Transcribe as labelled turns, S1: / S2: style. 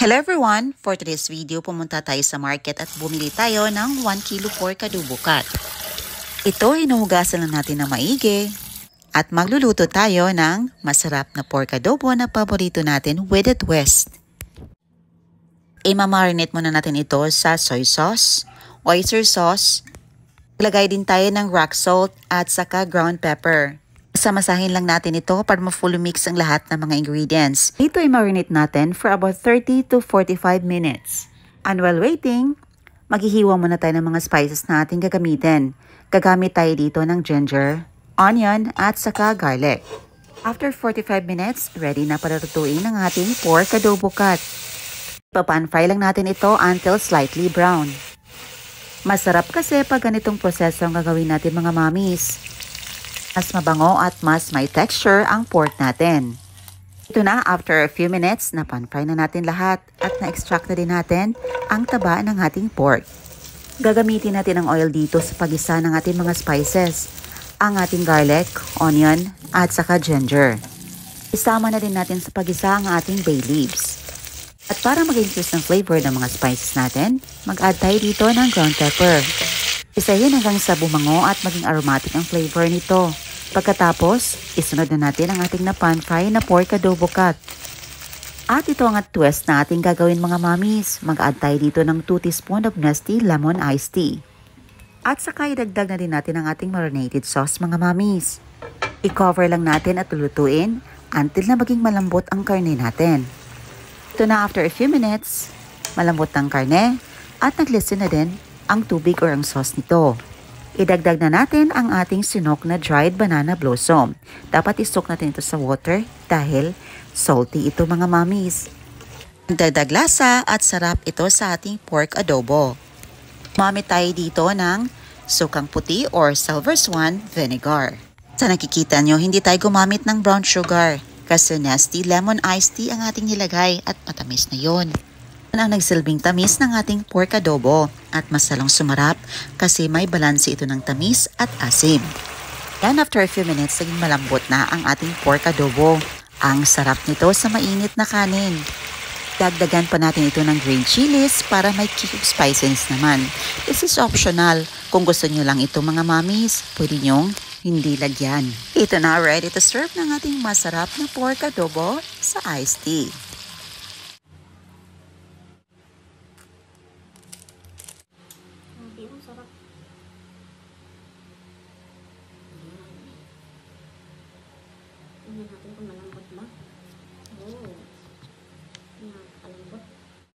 S1: Hello everyone! For today's video, pumunta tayo sa market at bumili tayo ng 1 kilo pork adobo cut. Ito, hinuhugasan lang natin na maigi at magluluto tayo ng masarap na pork adobo na paborito natin with a twist. Imamarinate muna natin ito sa soy sauce, oyster sauce, lagay din tayo ng rock salt at saka ground pepper. Samasahin lang natin ito para ma-fully mix ang lahat ng mga ingredients. Ito ay marinate natin for about 30 to 45 minutes. And while waiting, maghihiwa muna tayo ng mga spices na ating gagamitin. Gagamit tayo dito ng ginger, onion at saka garlic. After 45 minutes, ready na para lutuin ang ating pork adobo cut. Papan-fry lang natin ito until slightly brown. Masarap kasi pag ganitong proseso ang gagawin natin mga mommies. Mas mabango at mas may texture ang pork natin. Ito na, after a few minutes, napan-fry na natin lahat at na-extract na din natin ang taba ng ating pork. Gagamitin natin ang oil dito sa pagisa ng ating mga spices, ang ating garlic, onion, at saka ginger. Isama na din natin sa pagisa ang ating bay leaves. At para mag-increase ng flavor ng mga spices natin, mag-add tayo dito ng ground pepper. Isahin hanggang sa bumango at maging aromatic ang flavor nito. Pagkatapos, isunod na natin ang ating napan-fry na pork adobo cut. At ito ang twist na ating gagawin mga mommies. Mag-add tayo dito ng 2 teaspoon of Nestea lemon iced tea. At saka idagdag na din natin ang ating marinated sauce mga mommies. I-cover lang natin at lulutuin until na maging malambot ang karne natin. Ito na, after a few minutes, malambot ang karne at naglisten na din ang tubig or ang sauce nito. Idagdag na natin ang ating sinok na dried banana blossom. Dapat isok natin ito sa water dahil salty ito mga mommies. Dagdag lasa at sarap ito sa ating pork adobo. Gumamit tayo dito ng sukang puti or silver swan vinegar. Sa nakikita nyo, hindi tayo gumamit ng brown sugar kasi Nestea lemon iced tea ang ating nilagay at matamis na yon. Ang nagsilbing tamis ng ating pork adobo at masalong sumarap kasi may balanse ito ng tamis at asim. Yan, after a few minutes, naging malambot na ang ating pork adobo. Ang sarap nito sa mainit na kanin. Dagdagan pa natin ito ng green chilies para may kick of spiciness naman. This is optional. Kung gusto nyo lang ito mga mommies, pwede nyong hindi lagyan. Ito na, ready to serve ng ating masarap na pork adobo sa iced tea.